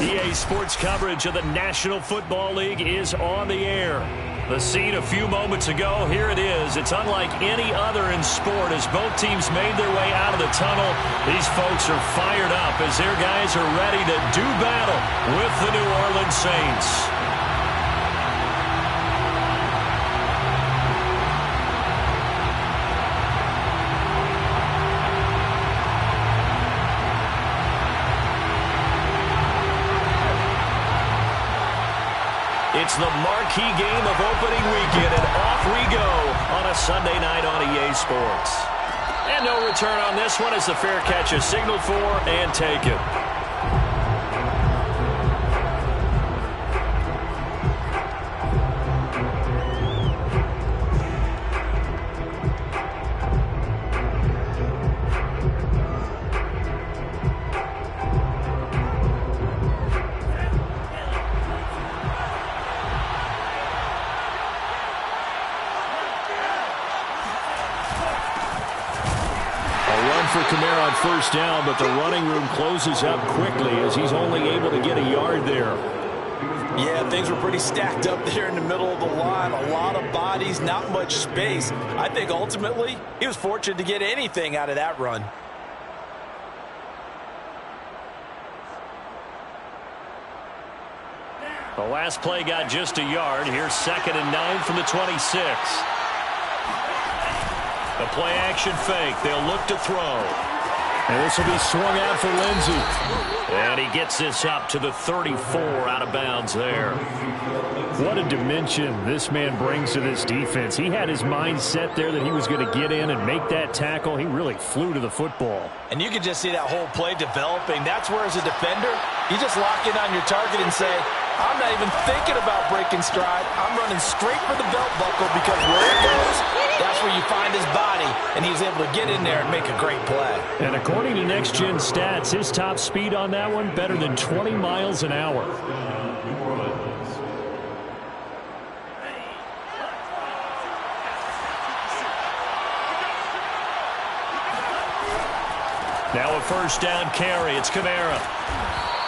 EA Sports coverage of the National Football League is on the air. The scene a few moments ago, here it is. It's unlike any other in sport as both teams made their way out of the tunnel. These folks are fired up as their guys are ready to do battle with the New Orleans Saints. It's the marquee game of opening weekend, and off we go on a Sunday night on EA Sports. And no return on this one as the fair catch is signaled for and taken. First down, but the running room closes up quickly as he's only able to get a yard there. Yeah, things were pretty stacked up there in the middle of the line. A lot of bodies, not much space. I think ultimately he was fortunate to get anything out of that run. The last play got just a yard. Here's 2nd and 9 from the 26. The play action fake. They'll look to throw. And this will be swung out for Lindsey. And he gets this up to the 34 out of bounds there. What a dimension this man brings to this defense. He had his mind set there that he was going to get in and make that tackle. He really flew to the football. And you can just see that whole play developing. That's where, as a defender, you just lock in on your target and say, I'm not even thinking about breaking stride. I'm running straight for the belt buckle because where it goes, that's where you find his body, and he's able to get in there and make a great play. And according to Next Gen Stats, his top speed on that one better than 20 miles an hour. Now a first down carry. It's Kamara.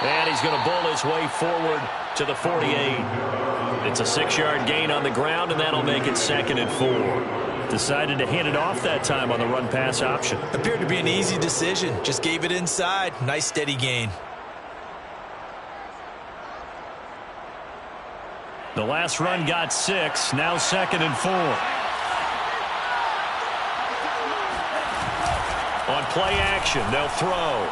And he's going to bull his way forward to the 48. It's a 6-yard gain on the ground, and that'll make it 2nd and 4. Decided to hand it off that time on the run-pass option. Appeared to be an easy decision. Just gave it inside. Nice steady gain. The last run got 6. Now 2nd and 4. On play action, they'll throw.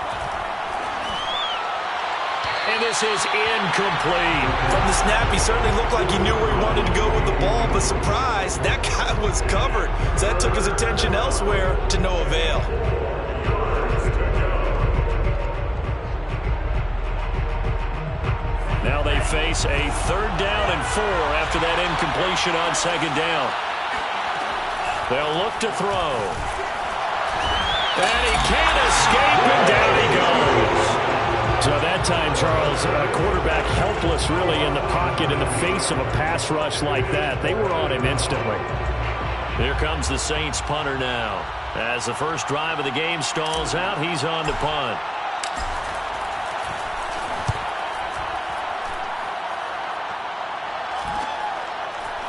And this is incomplete. From the snap, he certainly looked like he knew where he wanted to go with the ball, but surprise, that guy was covered. So that took his attention elsewhere to no avail. Now they face a 3rd down and 4 after that incompletion on 2nd down. They'll look to throw. And he can't escape, and down he goes. So that time, Charles, a quarterback helpless really in the pocket in the face of a pass rush like that. They were on him instantly. Here comes the Saints punter now. As the first drive of the game stalls out, he's on to punt.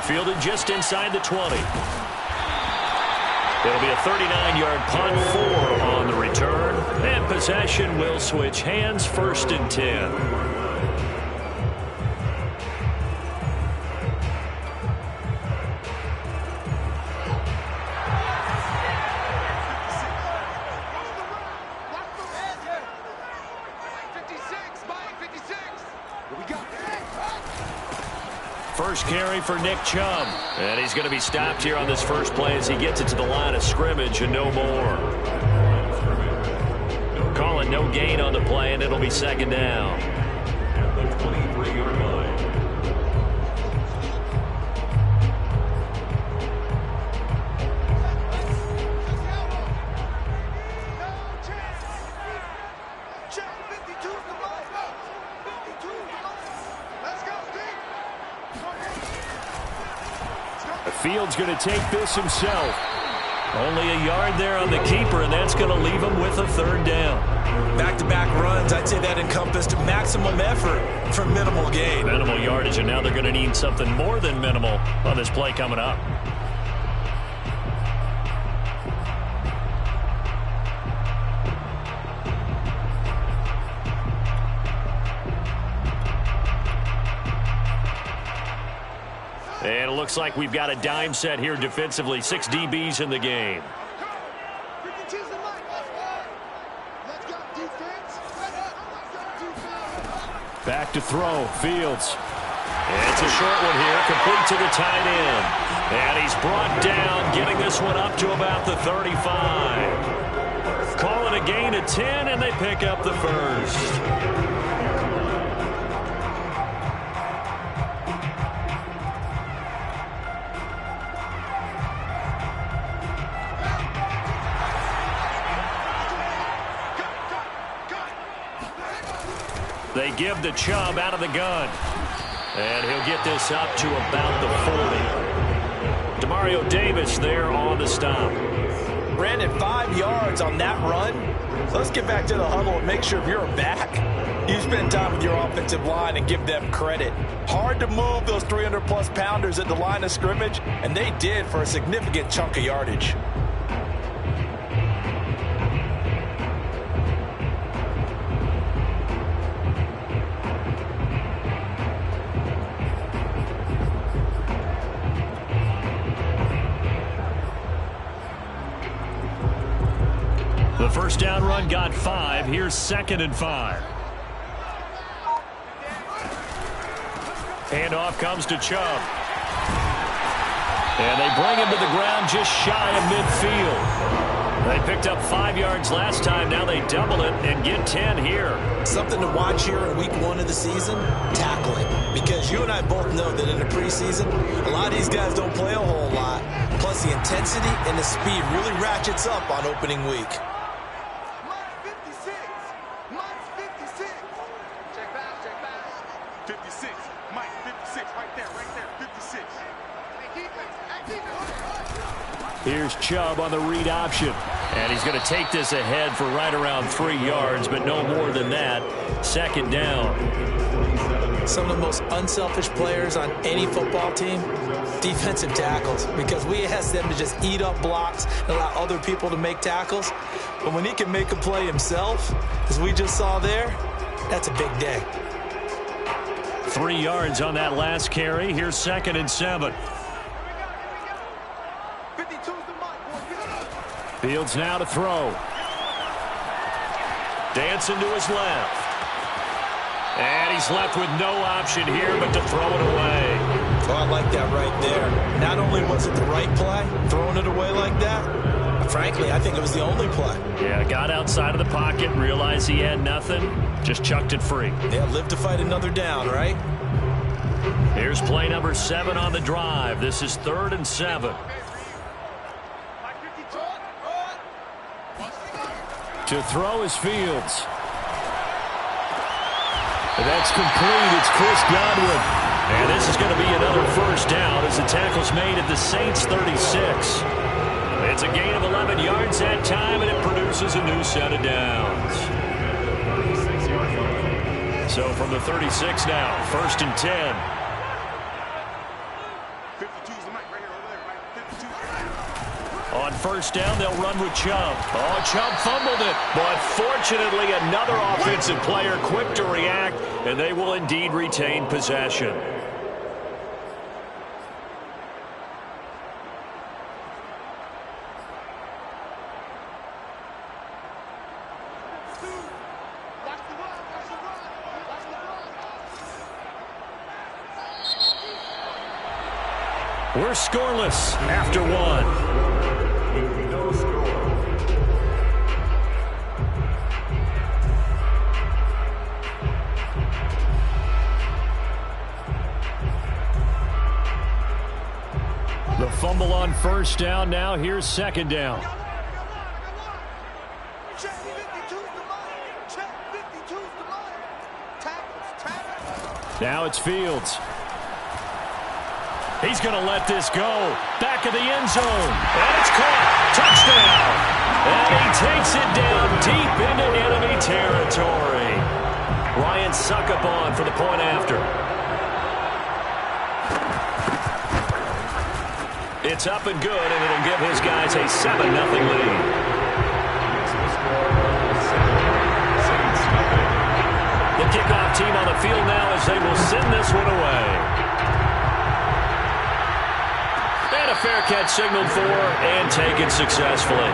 Fielded just inside the 20. It'll be a 39-yard punt, 4 on the return. And possession will switch hands, 1st and 10. First carry for Nick Chubb. And he's going to be stopped here on this first play as he gets it to the line of scrimmage and no more. Calling no gain on the play, and it'll be 2nd down. At the 23-yard line. Fields going to take this himself. Only a yard there on the keeper, and that's going to leave him with a third down. Back-to-back runs, I'd say that encompassed maximum effort for minimal gain. Minimal yardage, and now they're going to need something more than minimal on this play coming up. And it looks like we've got a dime set here defensively. 6 DBs in the game. Back to throw. Fields. And it's a short one here. Complete to the tight end. And he's brought down, getting this one up to about the 35. Call it a gain of 10, and they pick up the first. They give the Chubb out of the gun. And he'll get this up to about the 40. Demario Davis there on the stop. Brandon, 5 yards on that run. So let's get back to the huddle and make sure if you're a back, you spend time with your offensive line and give them credit. Hard to move those 300-plus pounders at the line of scrimmage, and they did for a significant chunk of yardage. The first down run got 5. Here's 2nd and 5. Handoff comes to Chubb. And they bring him to the ground just shy of midfield. They picked up 5 yards last time. Now they double it and get 10 here. Something to watch here in week 1 of the season, tackling. Because you and I both know that in the preseason, a lot of these guys don't play a whole lot. Plus the intensity and the speed really ratchets up on opening week. 56. Mike, 56. Right there. 56. Here's Chubb on the read option. And he's going to take this ahead for right around 3 yards, but no more than that. 2nd down. Some of the most unselfish players on any football team, defensive tackles, because we ask them to just eat up blocks and allow other people to make tackles. But when he can make a play himself, as we just saw there, that's a big day. 3 yards on that last carry. Here's 2nd and 7. Fields now to throw. Dancing to his left. And he's left with no option here but to throw it away. Oh, I like that right there. Not only was it the right play, throwing it away like that, but frankly, I think it was the only play. Yeah, got outside of the pocket, realized he had nothing, just chucked it free. Yeah, live to fight another down, right? Here's play number 7 on the drive. This is 3rd and 7. To throw is Fields. And that's complete. It's Chris Godwin. And this is going to be another first down as the tackle's made at the Saints' 36. It's a gain of 11 yards that time, and it produces a new set of downs. So from the 36 now, 1st and 10. On first down, they'll run with Chubb. Oh, Chubb fumbled it. But fortunately, another offensive player quick to react, and they will indeed retain possession. We're scoreless after 1. The fumble on first down. Now here's 2nd down. Now it's Fields. He's going to let this go. Back of the end zone. And it's caught. Touchdown. And he takes it down deep into enemy territory. Ryan Succopon for the point after. It's up and good, and it'll give his guys a 7-0 lead. The kickoff team on the field now as they will send this one away. And a fair catch signaled for and taken successfully.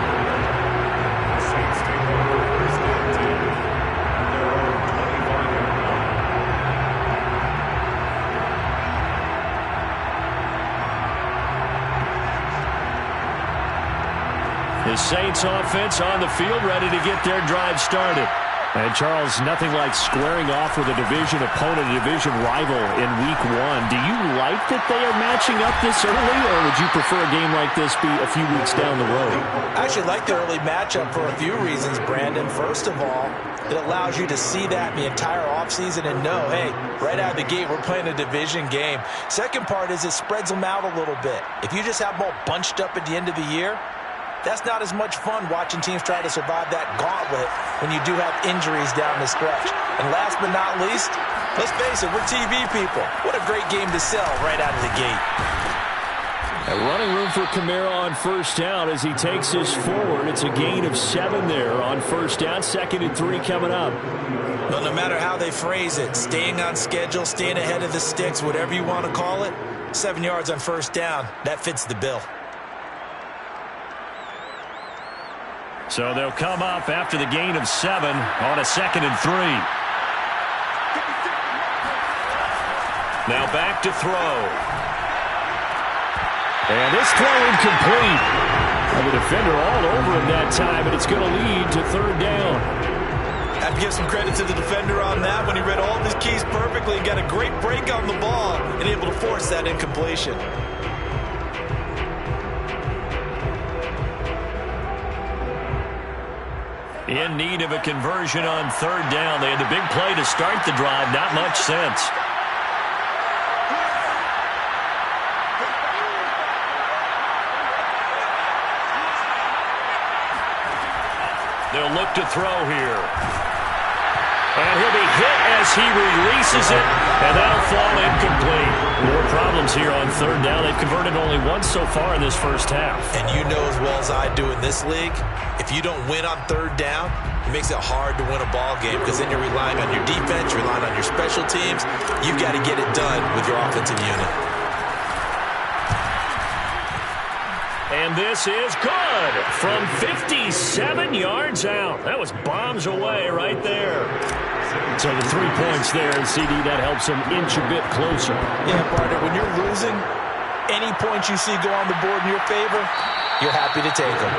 The Saints offense on the field, ready to get their drive started. And, Charles, nothing like squaring off with a division opponent, a division rival in Week 1. Do you like that they are matching up this early, or would you prefer a game like this be a few weeks down the road? I actually like the early matchup for a few reasons, Brandon. First of all, it allows you to see that the entire offseason and know, hey, right out of the gate, we're playing a division game. Second part is it spreads them out a little bit. If you just have them all bunched up at the end of the year, that's not as much fun watching teams try to survive that gauntlet when you do have injuries down the stretch. And last but not least, let's face it, we're TV people. What a great game to sell right out of the gate. A running room for Kamara on first down as he takes this forward. It's a gain of 7 there on first down. 2nd and 3 coming up. But no matter how they phrase it, staying on schedule, staying ahead of the sticks, whatever you want to call it, 7 yards on first down, that fits the bill. So they'll come up after the gain of 7 on a 2nd and 3. Now back to throw. And this throw incomplete. And the defender all over him that time, and it's going to lead to 3rd down. I have to give some credit to the defender on that when he read all of his keys perfectly and got a great break on the ball and able to force that incompletion. In need of a conversion on 3rd down. They had the big play to start the drive. Not much sense. They'll look to throw here. And he'll be hit as he releases it, and that'll fall incomplete. More problems here on 3rd down. They've converted only once so far in this first half. And you know as well as I do in this league, if you don't win on 3rd down, it makes it hard to win a ball game because then you're relying on your defense, you're relying on your special teams. You've got to get it done with your offensive unit. And this is good from 57 yards out. That was bombs away right there. So the 3 points there, and CD, that helps him inch a bit closer. Yeah, partner, when you're losing, any points you see go on the board in your favor, you're happy to take them.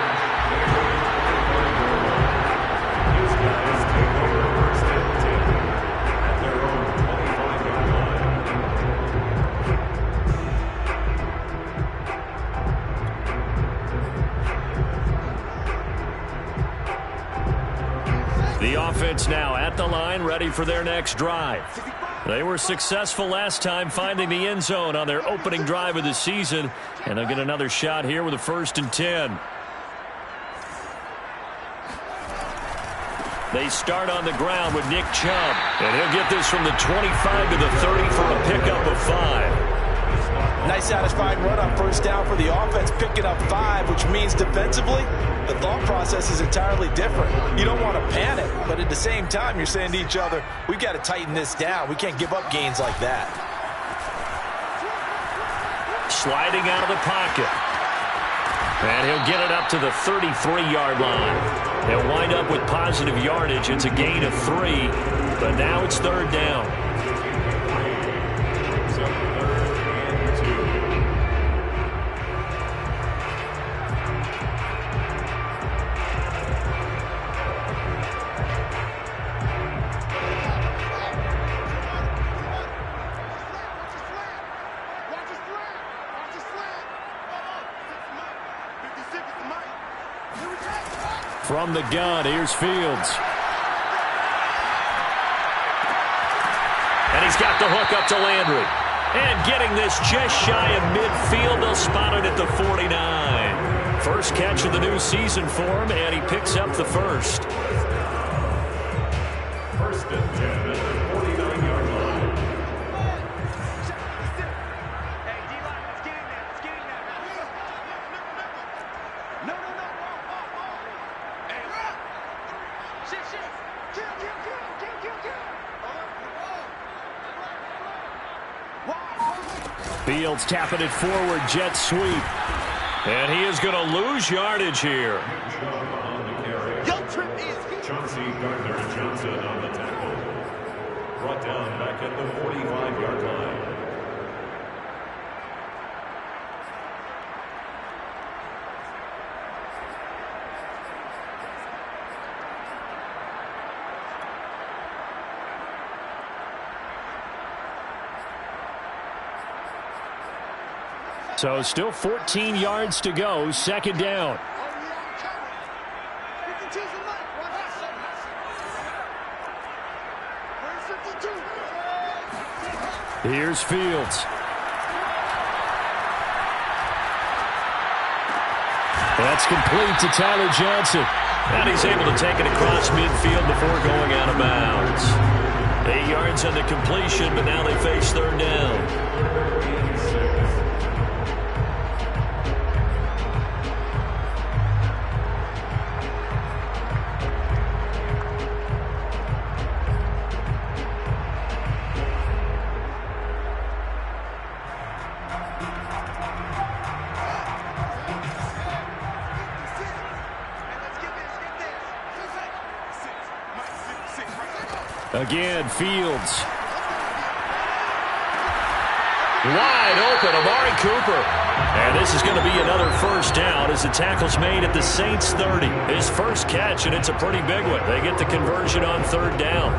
The offense now at the line, ready for their next drive. They were successful last time finding the end zone on their opening drive of the season, and they'll get another shot here with a 1st and 10. They start on the ground with Nick Chubb, and he'll get this from the 25 to the 30 for a pickup of 5. Nice satisfying run on first down for the offense, picking up 5, which means defensively, the thought process is entirely different. You don't want to panic, but at the same time, you're saying to each other, we've got to tighten this down. We can't give up gains like that. Sliding out of the pocket. And he'll get it up to the 33-yard line. They'll wind up with positive yardage. It's a gain of 3, but now it's 3rd down. From the gun, here's Fields. And he's got the hook up to Landry. And getting this just shy of midfield, they'll spot it at the 49. First catch of the new season for him, and he picks up the first. First and 10 at the 49-yard line. Hey, D-line, let's get in there. Let's get in there. No. Hey, shit. Kill. Fields tapping it forward, jet sweep. And he is going to lose yardage here. Chauncey Gardner-Johnson on the tackle. Brought down back at the 45-yard line. So still 14 yards to go, second down. Here's Fields. That's complete to Tyler Johnson. And he's able to take it across midfield before going out of bounds. 8 yards on the completion, but now they face third down. Again, Fields. Wide open, Amari Cooper. And this is going to be another first down as the tackle's made at the Saints 30. His first catch, and it's a pretty big one. They get the conversion on third down.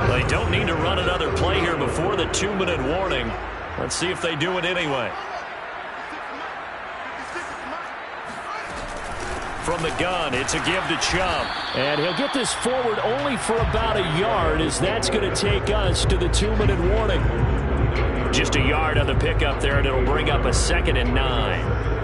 They don't need to run another play here before the 2-minute warning. Let's see if they do it anyway. From the gun, it's a give to Chubb. And he'll get this forward only for about a yard, as that's going to take us to the 2-minute warning. Just a yard on the pickup there, and it'll bring up a 2nd and 9.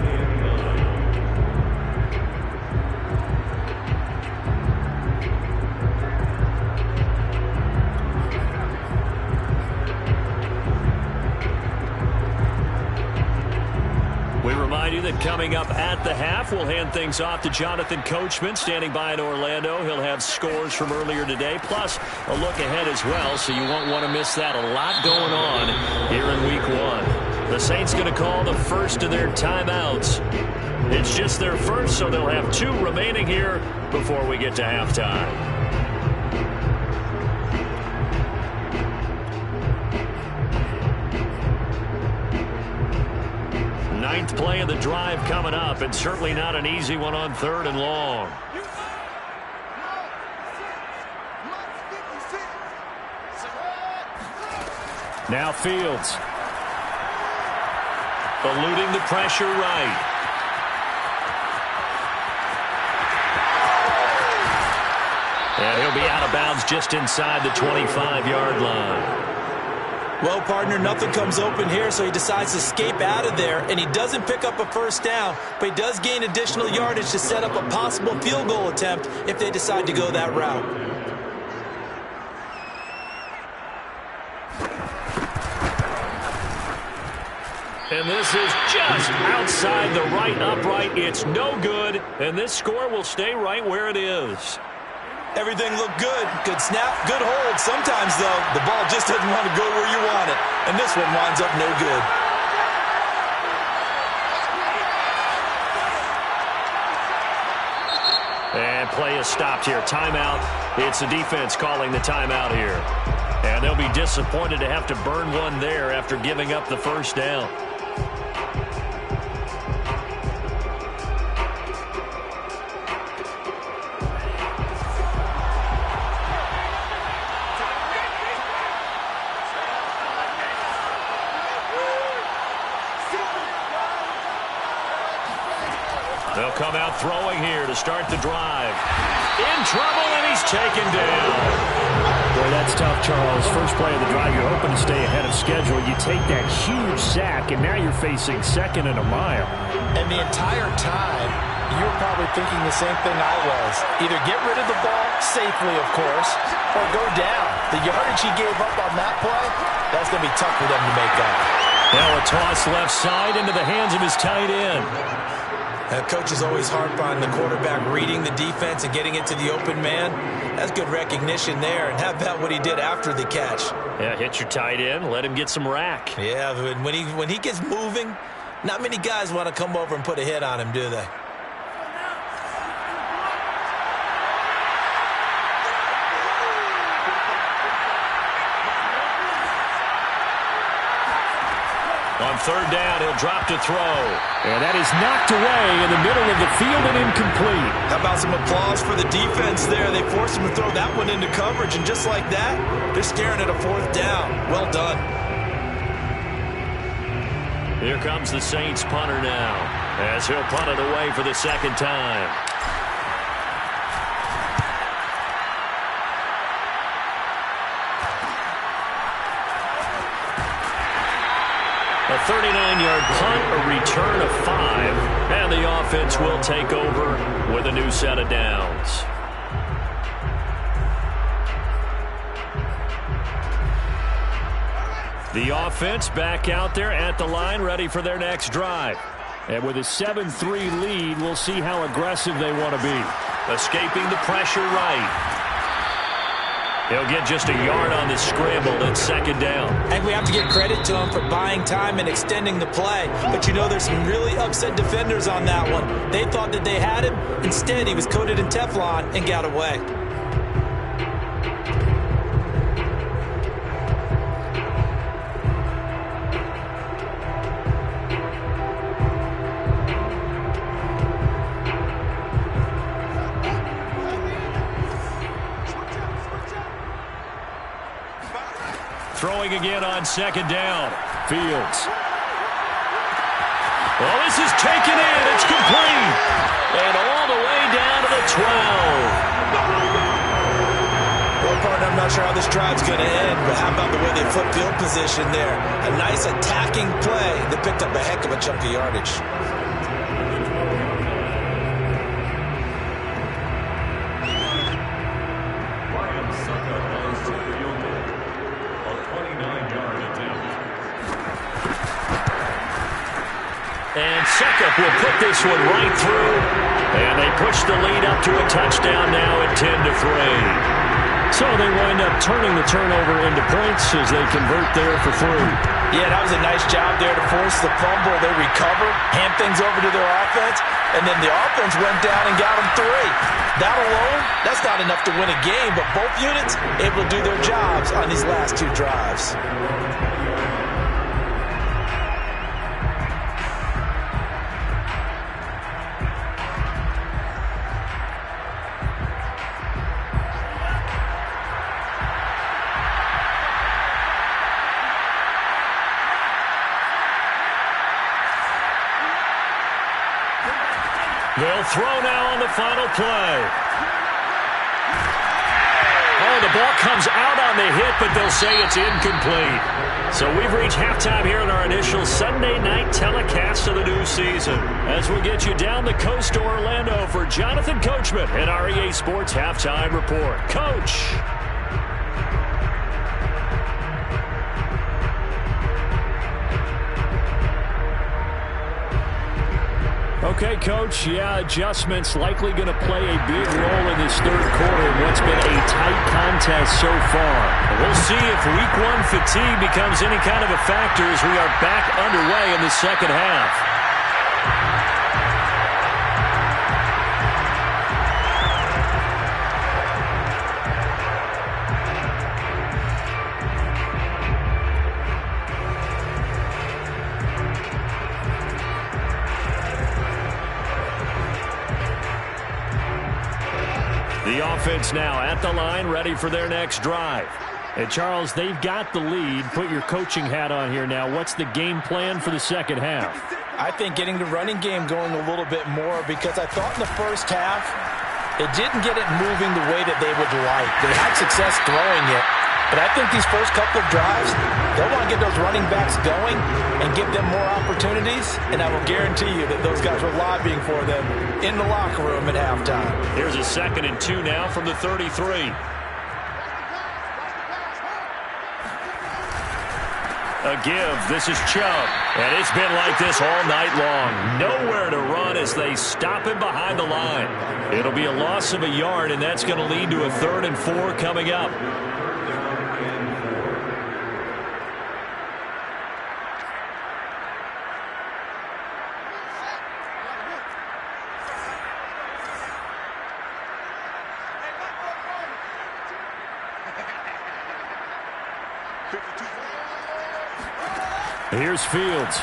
That coming up at the half, we'll hand things off to Jonathan Coachman, standing by in Orlando. He'll have scores from earlier today, plus a look ahead as well, so you won't want to miss that. A lot going on here in Week 1. The Saints going to call the first of their timeouts. It's just their first, so they'll have 2 remaining here before we get to halftime. Ninth play of the drive coming up, and certainly not an easy one on 3rd and long. Now Fields. Eluding the pressure right. And he'll be out of bounds just inside the 25-yard line. Well, partner, nothing comes open here, so he decides to escape out of there, and he doesn't pick up a first down, but he does gain additional yardage to set up a possible field goal attempt if they decide to go that route. And this is just outside the right upright. It's no good, and this score will stay right where it is. Everything looked good. Good snap, good hold. Sometimes, though, the ball just doesn't want to go where you want it. And this one winds up no good. And play is stopped here. Timeout. It's the defense calling the timeout here. And they'll be disappointed to have to burn one there after giving up the first down. The They'll come out throwing here to start the drive. In trouble, and he's taken down. Boy, that's tough, Charles. First play of the drive, you're hoping to stay ahead of schedule. You take that huge sack, and now you're facing second and a mile. And the entire time, you were probably thinking the same thing I was. Either get rid of the ball, safely, of course, or go down. The yardage he gave up on that play, that's going to be tough for them to make up. Now a toss left side into the hands of his tight end. Coaches always harp on the quarterback reading the defense and getting it to the open man. That's good recognition there. And how about what he did after the catch? Yeah, hit your tight end, let him get some rack. Yeah, when he gets moving, not many guys want to come over and put a hit on him, do they? On third down, he'll drop to throw. And that is knocked away in the middle of the field and incomplete. How about some applause for the defense there? They forced him to throw that one into coverage, and just like that, they're staring at a fourth down. Well done. Here comes the Saints punter now, as he'll punt it away for the second time. A 39-yard punt, a return of 5, and the offense will take over with a new set of downs. The offense back out there at the line, ready for their next drive. And with a 7-3 lead, we'll see how aggressive they want to be. Escaping the pressure right. He'll get just a yard on the scramble at second down. I think we have to give credit to him for buying time and extending the play. But you know, there's some really upset defenders on that one. They thought that they had him. Instead, he was coated in Teflon and got away. Throwing again on second down. Fields. Well, this is taken in. It's complete. And all the way down to the 12. Well, partner, I'm not sure how this drive's going to end, but how about the way they flip field position there? A nice attacking play that picked up a heck of a chunk of yardage. And Suckup will put this one right through. And they push the lead up to a touchdown now at 10-3. So they wind up turning the turnover into points as they convert there for 3. Yeah, that was a nice job there to force the fumble. They recover, hand things over to their offense, and then the offense went down and got them 3. That alone, that's not enough to win a game, but both units able to do their jobs on these last 2 drives. They'll throw now on the final play. Oh, the ball comes out on the hit, but they'll say it's incomplete. So we've reached halftime here in our initial Sunday night telecast of the new season. As we get you down the coast to Orlando for Jonathan Coachman at our EA Sports Halftime Report. Coach. Okay, Coach, yeah, adjustments likely going to play a big role in this third quarter in what's been a tight contest so far. We'll see if Week 1 fatigue becomes any kind of a factor as we are back underway in the second half. The offense now at the line, ready for their next drive. And, Charles, they've got the lead. Put your coaching hat on here now. What's the game plan for the second half? I think getting the running game going a little bit more, because I thought in the first half it didn't get it moving the way that they would like. They had success throwing it, but I think these first couple of drives, they'll want to get those running backs going and give them more opportunities, and I will guarantee you that those guys were lobbying for them in the locker room at halftime. Here's a 2nd and 2 now from the 33. A give. This is Chubb. And it's been like this all night long. Nowhere to run as they stop him behind the line. It'll be a loss of a yard, and that's going to lead to a 3rd and 4 coming up. Here's Fields.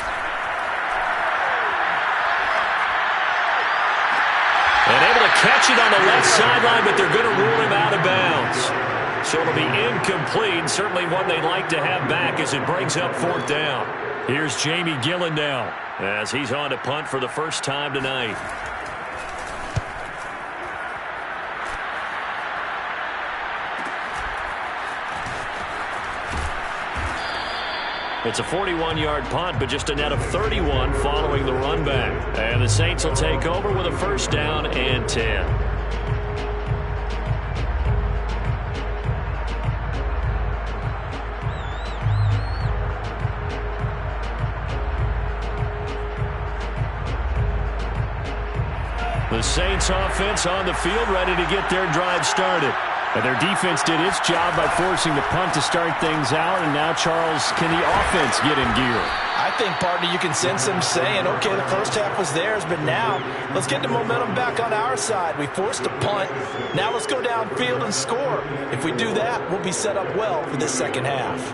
And able to catch it on the left sideline, but they're going to rule him out of bounds. So it'll be incomplete. Certainly one they'd like to have back as it brings up 4th down. Here's Jamie Gillen now as he's on to punt for the first time tonight. It's a 41-yard punt, but just a net of 31 following the run back. And the Saints will take over with a 1st down and 10. The Saints offense on the field, ready to get their drive started. And their defense did its job by forcing the punt to start things out. And now, Charles, can the offense get in gear? I think, partner, you can sense them saying, okay, the first half was theirs, but now let's get the momentum back on our side. We forced a punt. Now let's go downfield and score. If we do that, we'll be set up well for this second half.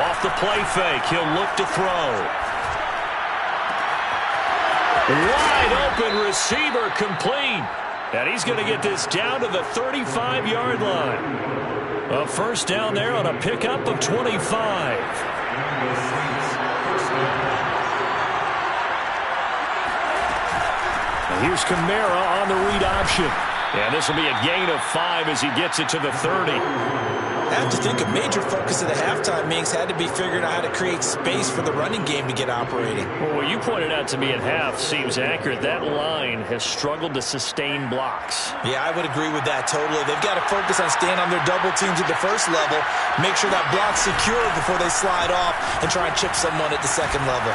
Off the play fake, he'll look to throw. Wide open receiver complete. And he's going to get this down to the 35-yard line. A 1st down there on a pickup of 25. And here's Kamara on the read option. And this will be a gain of 5 as he gets it to the 30. I have to think a major focus of the halftime meetings had to be figuring out how to create space for the running game to get operating. Well, what you pointed out to me at half seems accurate. That line has struggled to sustain blocks. Yeah, I would agree with that totally. They've got to focus on staying on their double teams at the first level, make sure that block's secure before they slide off and try and chip someone at the second level.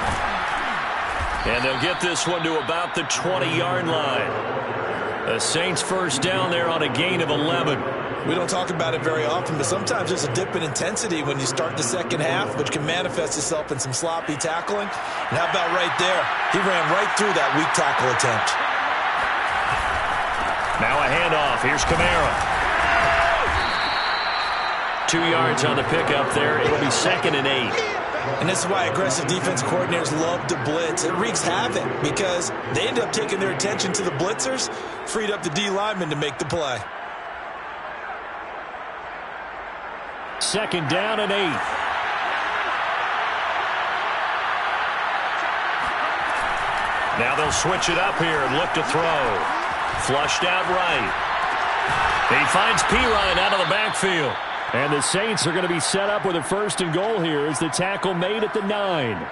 And they'll get this one to about the 20-yard line. The Saints 1st down there on a gain of 11. We don't talk about it very often, but sometimes there's a dip in intensity when you start the second half, which can manifest itself in some sloppy tackling. And how about right there? He ran right through that weak tackle attempt. Now a handoff. Here's Kamara. 2 yards on the pickup there. It'll be 2nd and 8. And this is why aggressive defense coordinators love to blitz. It wreaks havoc because they end up taking their attention to the blitzers, freed up the D lineman to make the play. 2nd down and 8. Now they'll switch it up here and look to throw. Flushed out right. He finds Pirine out of the backfield. And the Saints are going to be set up with a 1st and goal here as the tackle made at the 9.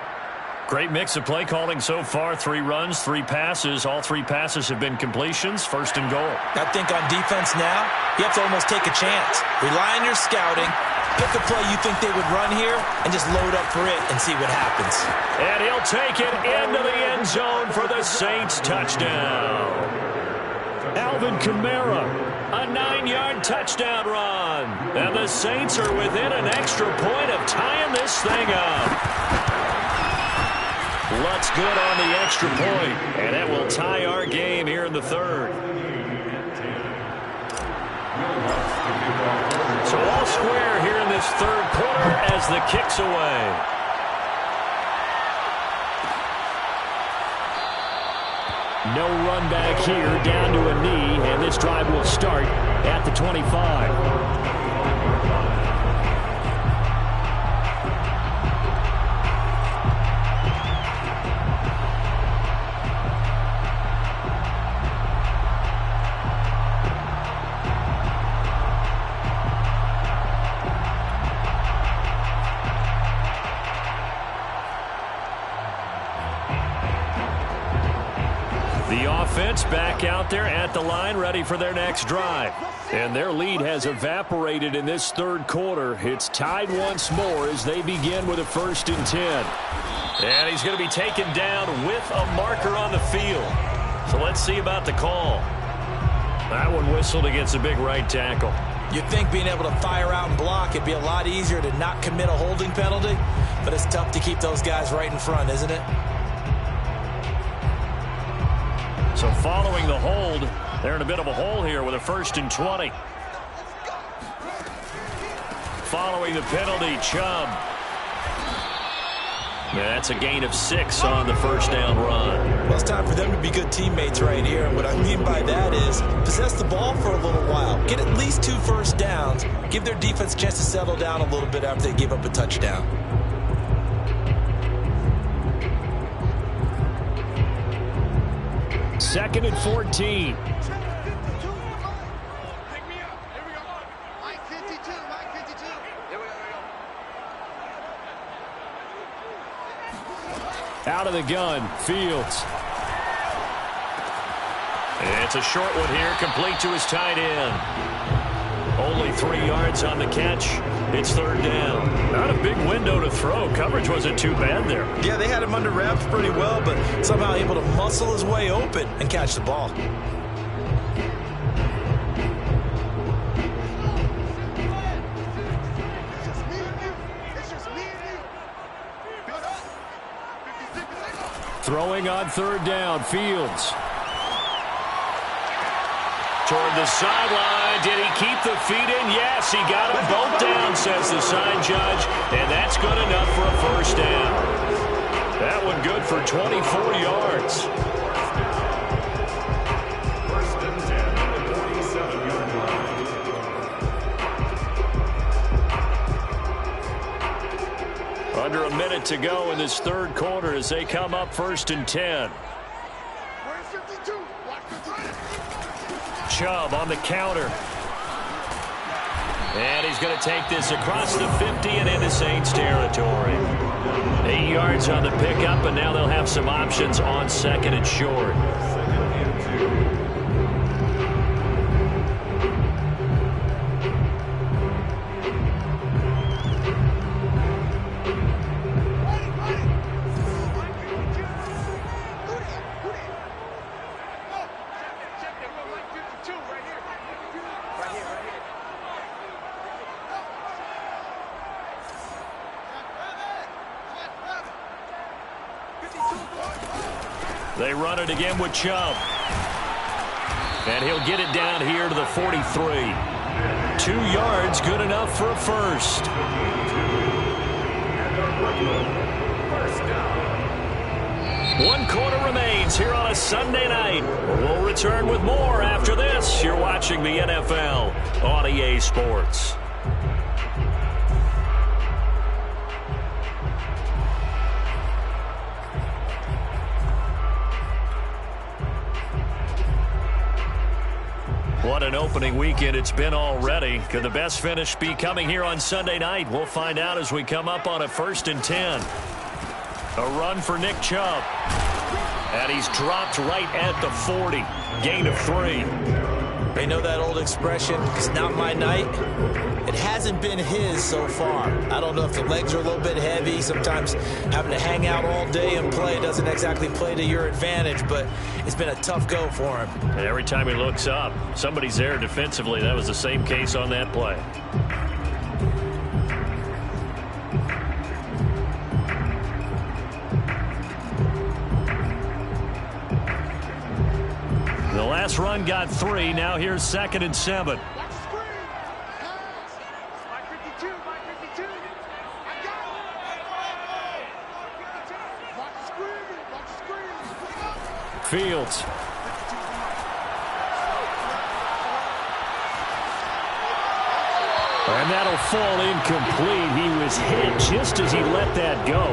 Great mix of play calling so far. 3 runs, 3 passes. All 3 passes have been completions. 1st and goal. I think on defense now, you have to almost take a chance. Rely on your scouting. Pick a play you think they would run here and just load up for it and see what happens. And he'll take it into the end zone for the Saints touchdown. Alvin Kamara, a 9-yard touchdown run. And the Saints are within an extra point of tying this thing up. Lutz good on the extra point, and that will tie our game here in the 3rd. So all square here in this 3rd quarter as the kick's away. No run back here, down to a knee, and this drive will start at the 25. Back out there at the line, ready for their next drive. And their lead has evaporated in this third quarter. It's tied once more as they begin with a 1st and 10. And he's going to be taken down with a marker on the field. So let's see about the call. That one whistled against a big right tackle. You'd think being able to fire out and block, it'd be a lot easier to not commit a holding penalty. But it's tough to keep those guys right in front, isn't it? So following the hold, they're in a bit of a hole here with a 1st and 20. Following the penalty, Chubb. That's a gain of 6 on the 1st down run. Well, it's time for them to be good teammates right here. And what I mean by that is possess the ball for a little while. Get at least 2 first downs. Give their defense a chance to settle down a little bit after they give up a touchdown. 2nd and 14. Out of the gun, Fields. It's a short one here, complete to his tight end. Only 3 yards on the catch. It's 3rd down. Not a big window to throw. Coverage wasn't too bad there. Yeah, they had him under wraps pretty well, but somehow able to muscle his way open and catch the ball. Throwing on 3rd down, Fields. Toward the sideline. Did he keep the feet in? Yes, he got them both down, says the sign judge. And that's good enough for a 1st down. That one good for 24 yards. 1st and 10 on the 47-yard line. Under a minute to go in this 3rd quarter as they come up 1st and 10. Chubb on the counter. And he's going to take this across the 50 and into Saints territory. 8 yards on the pickup, and now they'll have some options on 2nd and short. They run it again with Chubb. And he'll get it down here to the 43. 2 yards, good enough for a 1st. 1 quarter remains here on a Sunday night. We'll return with more after this. You're watching the NFL on EA Sports. What an opening weekend it's been already. Could the best finish be coming here on Sunday night? We'll find out as we come up on a 1st and 10. A run for Nick Chubb. And he's dropped right at the 40. Gain of 3. They know that old expression, it's not my night. It hasn't been his so far. I don't know if the legs are a little bit heavy. Sometimes having to hang out all day and play doesn't exactly play to your advantage, but it's been a tough go for him. And every time he looks up, somebody's there defensively. That was the same case on that play. The last run got 3. Now here's 2nd and 7. Fields. And that'll fall incomplete. He was hit just as he let that go.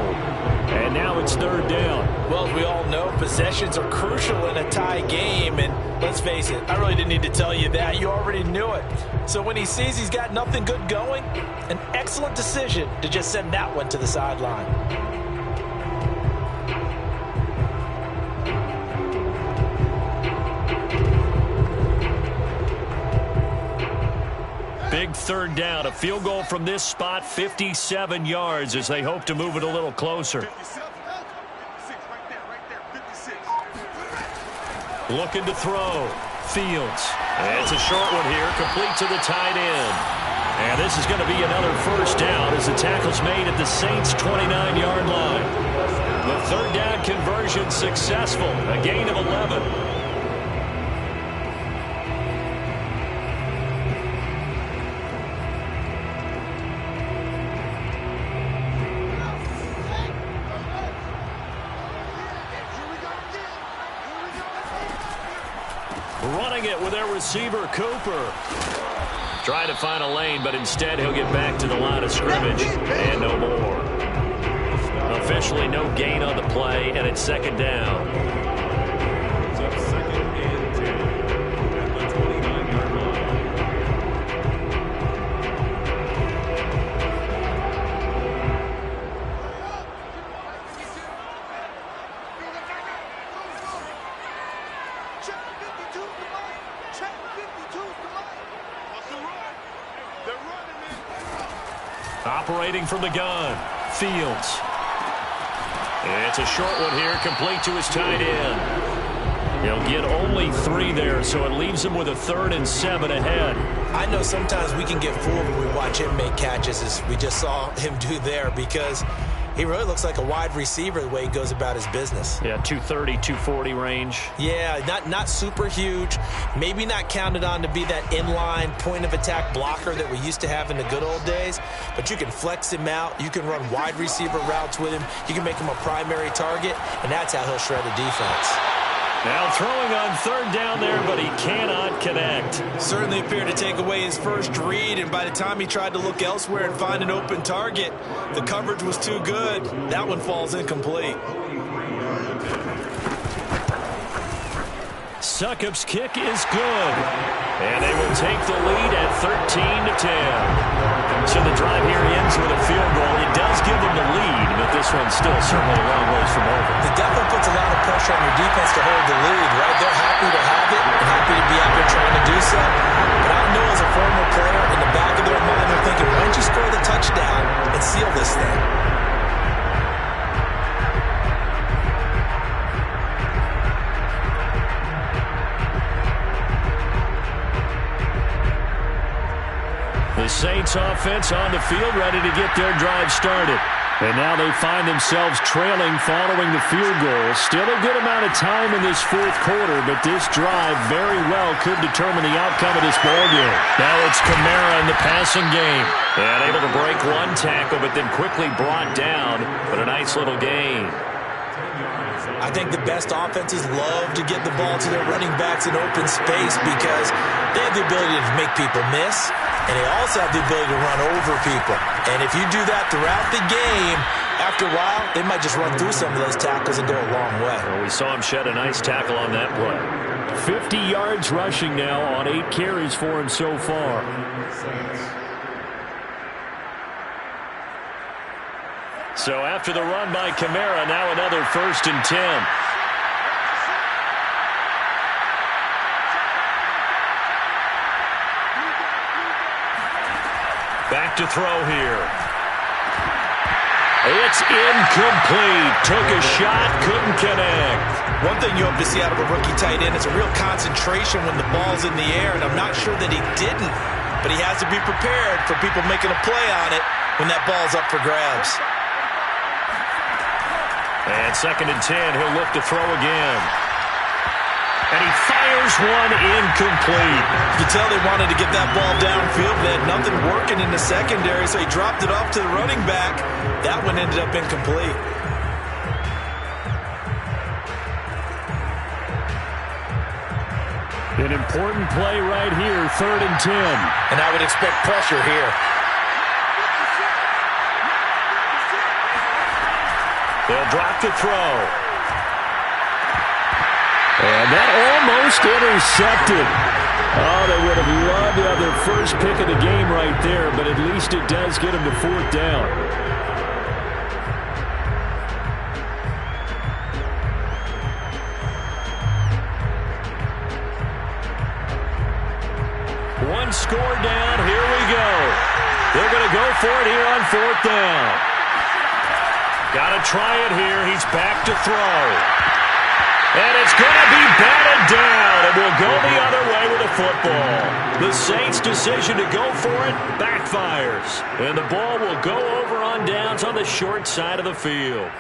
And now it's third down. Well, as we all know, possessions are crucial in a tie game. And let's face it, I really didn't need to tell you that. You already knew it. So when he sees he's got nothing good going, an excellent decision to just send that one to the sideline. Big third down. A field goal from this spot, 57 yards as they hope to move it a little closer. 56 right there, 56. Looking to throw. Fields. It's a short one here, complete to the tight end. And this is going to be another first down as the tackle's made at the Saints' 29-yard line. The third down conversion successful, a gain of 11. Running it with their receiver, Cooper. Trying to find a lane, but instead he'll get back to the line of scrimmage. And no more. Officially no gain on the play, and it's second down. It's second and 10 at the 29-yard line. Operating from the gun, Fields. It's a short one here, complete to his tight end. He'll get only 3 there, so it leaves him with a 3rd and 7 ahead. I know sometimes we can get fooled when we watch him make catches, as we just saw him do there, because he really looks like a wide receiver the way he goes about his business. Yeah, 230, 240 range. Yeah, not super huge. Maybe not counted on to be that inline point-of-attack blocker that we used to have in the good old days. But you can flex him out. You can run wide receiver routes with him. You can make him a primary target, and that's how he'll shred a defense. Now throwing on third down there, but he cannot connect. Certainly appeared to take away his first read, and by the time he tried to look elsewhere and find an open target, the coverage was too good. That one falls incomplete. Succop's kick is good. And they will take the lead at 13-10. So the drive here ends with a field goal. It does give them the lead, but this one's still certainly a long ways from over. It definitely puts a lot of pressure on your defense to hold the lead, right? They're happy to have it and happy to be out there trying to do so. But I know as a former player, in the back of their mind, they're thinking, why don't you score the touchdown and seal this thing? The Saints offense on the field, ready to get their drive started. And now they find themselves trailing following the field goal. Still a good amount of time in this fourth quarter, but this drive very well could determine the outcome of this ballgame. Now it's Kamara in the passing game. And able to break one tackle, but then quickly brought down. But a nice little gain. I think the best offenses love to get the ball to their running backs in open space because they have the ability to make people miss, and they also have the ability to run over people. And if you do that throughout the game, after a while, they might just run through some of those tackles and go a long way. Well, we saw him shed a nice tackle on that play. 50 yards rushing now on 8 carries for him so far. So after the run by Kamara, now another 1st and 10. Back to throw here. It's incomplete. Took a shot, couldn't connect. One thing you hope to see out of a rookie tight end is a real concentration when the ball's in the air, and I'm not sure that he didn't, but he has to be prepared for people making a play on it when that ball's up for grabs. And 2nd and 10, he'll look to throw again. And he fires one incomplete. You can tell they wanted to get that ball downfield. They had nothing working in the secondary, so he dropped it off to the running back. That one ended up incomplete. An important play right here, 3rd and 10. And I would expect pressure here. They'll drop the throw. And that almost intercepted. Oh, they would have loved to have their first pick of the game right there, but at least it does get them to 4th down. One score down. Here we go. They're going to go for it here on 4th down. Got to try it here. He's back to throw. And it's going to be batted down, and we'll go the other way with the football. The Saints' decision to go for it backfires, and the ball will go over on downs on the short side of the field.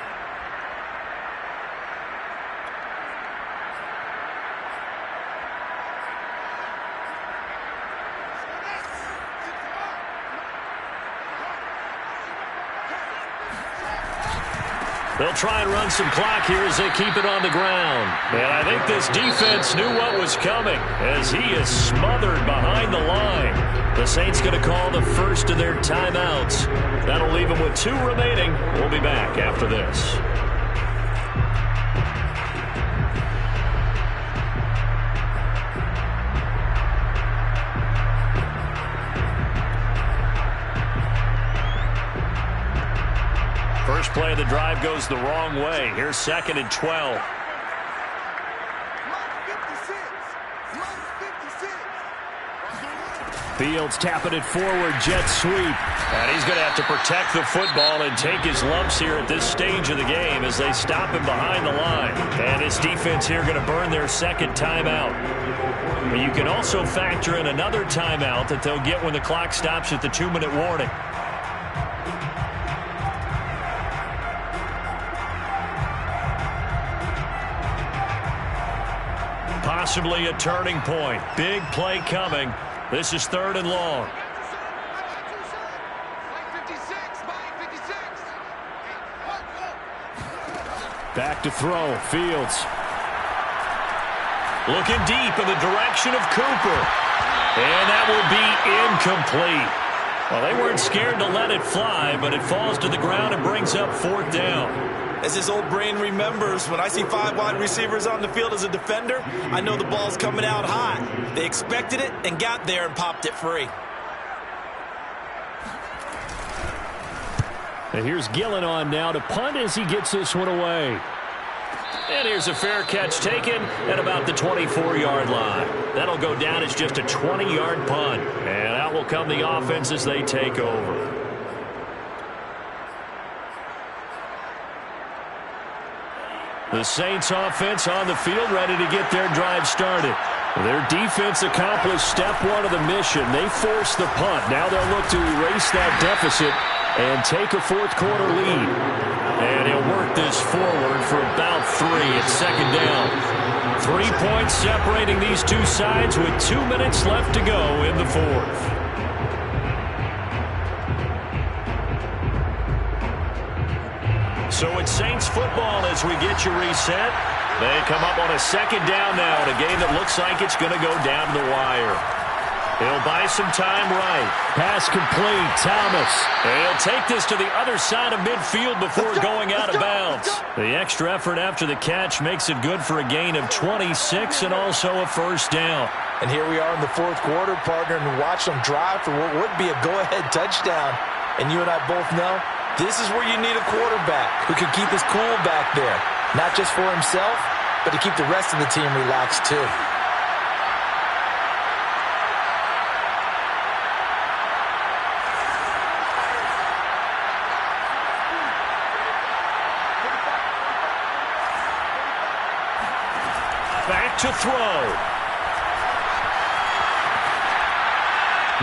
They'll try and run some clock here as they keep it on the ground. And I think this defense knew what was coming as he is smothered behind the line. The Saints going to call the first of their timeouts. That'll leave them with 2 remaining. We'll be back after this. First play of the drive goes the wrong way. Here's 2nd and 12. Fields tapping it forward, jet sweep. And he's going to have to protect the football and take his lumps here at this stage of the game as they stop him behind the line. And his defense here going to burn their 2nd timeout. But you can also factor in another timeout that they'll get when the clock stops at the 2-minute warning. Possibly a turning point. Big play coming. This is 3rd and long. Back to throw. Fields. Looking deep in the direction of Cooper. And that will be incomplete. Well, they weren't scared to let it fly, but it falls to the ground and brings up 4th down. As his old brain remembers, when I see 5 wide receivers on the field as a defender, I know the ball's coming out high. They expected it and got there and popped it free. And here's Gillen on now to punt as he gets this one away. And here's a fair catch taken at about the 24-yard line. That'll go down as just a 20-yard punt. And out will come the offense as they take over. The Saints offense on the field ready to get their drive started. Their defense accomplished step 1 of the mission. They forced the punt. Now they'll look to erase that deficit and take a 4th quarter lead. And he'll work this forward for about 3 at 2nd down. 3 points separating these two sides with 2 minutes left to go in the 4th. So it's Saints football as we get you reset. They come up on a 2nd down now in a game that looks like it's going to go down to the wire. He'll buy some time right. Pass complete, Thomas. And he'll take this to the other side of midfield before going out of bounds. The extra effort after the catch makes it good for a gain of 26 and also a 1st down. And here we are in the 4th quarter, partner, and watch them drive for what would be a go-ahead touchdown. And you and I both know this is where you need a quarterback who can keep his cool back there. Not just for himself, but to keep the rest of the team relaxed too. Back to throw.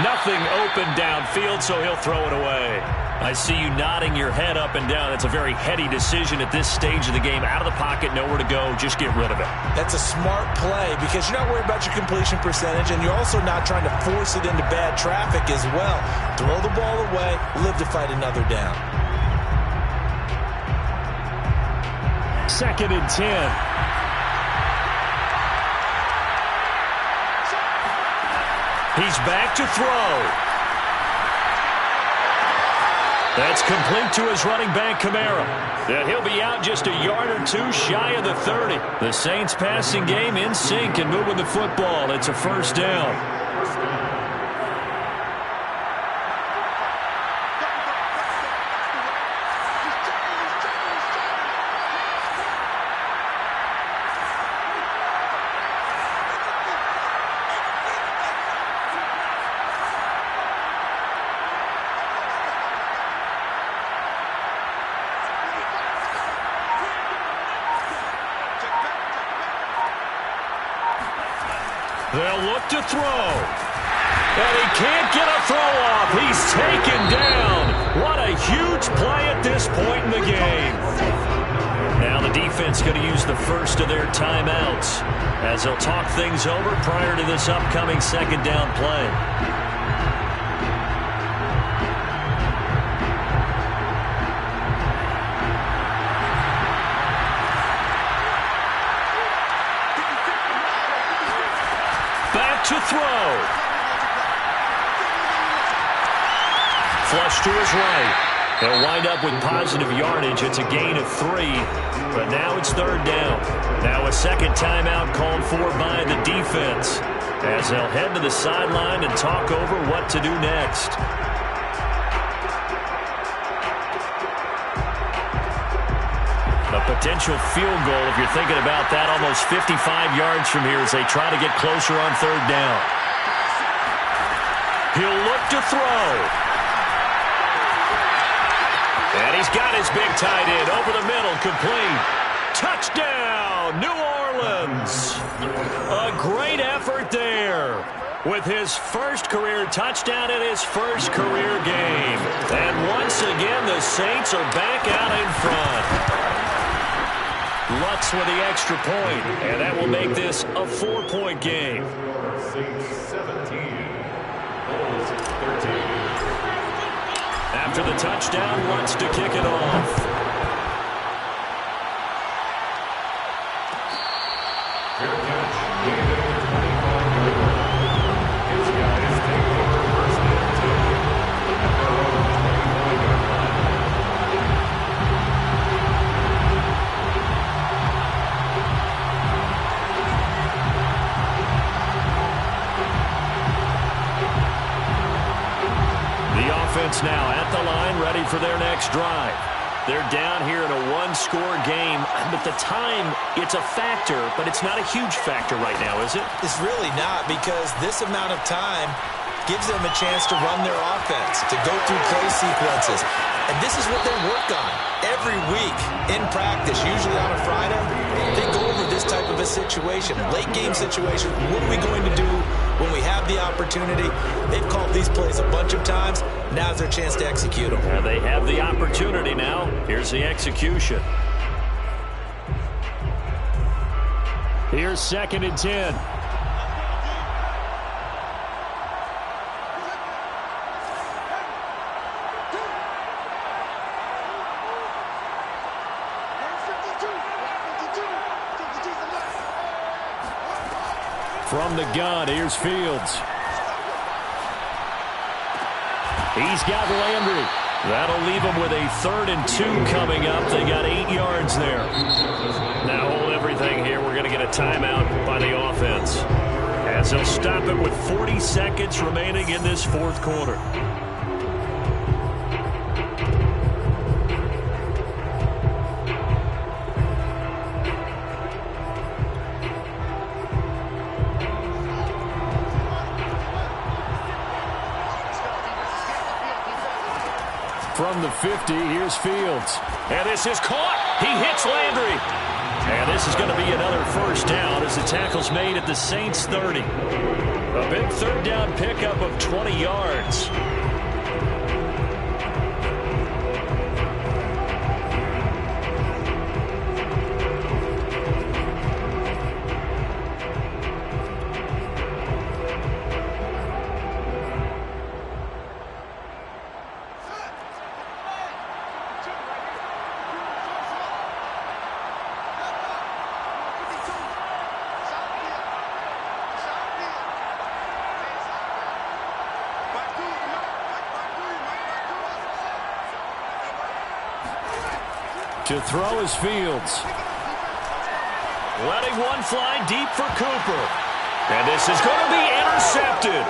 Nothing open downfield, so he'll throw it away. I see you nodding your head up and down. That's a very heady decision at this stage of the game. Out of the pocket, nowhere to go. Just get rid of it. That's a smart play because you're not worried about your completion percentage, and you're also not trying to force it into bad traffic as well. Throw the ball away, live to fight another down. 2nd and 10. He's back to throw. That's complete to his running back, Kamara. And he'll be out just a yard or two shy of the 30. The Saints passing game in sync and moving the football. It's a first down. They'll look to throw. And he can't get a throw off. He's taken down. What a huge play at this point in the game. Now the defense going to use the first of their timeouts as they'll talk things over prior to this upcoming second down play. To throw. Flush to his right. They'll wind up with positive yardage. It's a gain of 3, but now it's third down. Now a second timeout called for by the defense as they'll head to the sideline and talk over what to do next. A potential field goal, if you're thinking about that, almost 55 yards from here as they try to get closer on third down. He'll look to throw. And he's got his big tight end over the middle, complete. Touchdown, New Orleans. A great effort there with his first career touchdown in his first career game. And once again, the Saints are back out in front. Lutz with the extra point, and that will make this a 4-point game. Saints 17, Bulls 13. After the touchdown, Lutz to kick it off. Fair catch, gain of 25 yards. His guys take over first and 10 at their own 25-yard line. Offense now at the line, ready for their next drive. They're down here in a one-score game, but the time, it's a factor, but it's not a huge factor right now, is it? It's really not, because this amount of time gives them a chance to run their offense, to go through play sequences. And this is what they work on every week in practice, usually on a Friday. They go over this type of a situation, late game situation. What are we going to do when we have the opportunity? They've called these plays a bunch of times. Now's their chance to execute them. They have the opportunity now. Here's the execution. Here's 2nd and 10. From the gun, here's Fields. He's got Landry. That'll leave him with a 3rd and 2 coming up. They got 8 yards there. Now hold everything here. We're going to get a timeout by the offense, as they'll stop it with 40 seconds remaining in this 4th quarter. From the 50, here's Fields. And this is caught. He hits Landry. And this is going to be another first down as the tackle's made at the Saints 30. A big third down pickup of 20 yards. To throw is Fields. Letting one fly deep for Cooper. And this is going to be intercepted.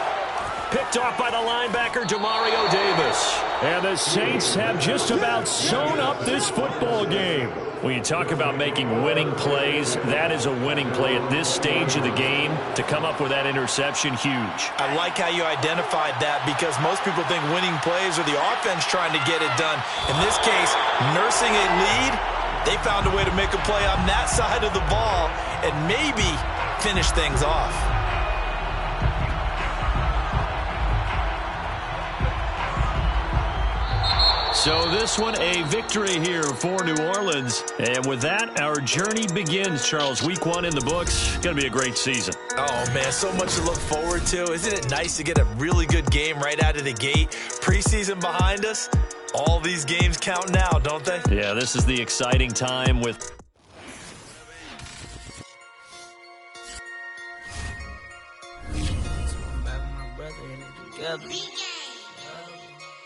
Picked off by the linebacker, Demario Davis. And the Saints have just about sewn up this football game. When you talk about making winning plays, that is a winning play at this stage of the game. To come up with that interception, huge. I like how you identified that because most people think winning plays are the offense trying to get it done. In this case, nursing a lead, they found a way to make a play on that side of the ball and maybe finish things off. So this one, a victory here for New Orleans. And with that, our journey begins, Charles. Week 1 in the books. Going to be a great season. Oh, man, so much to look forward to. Isn't it nice to get a really good game right out of the gate? Preseason behind us. All these games count now, don't they? Yeah, this is the exciting time with... My brother and together.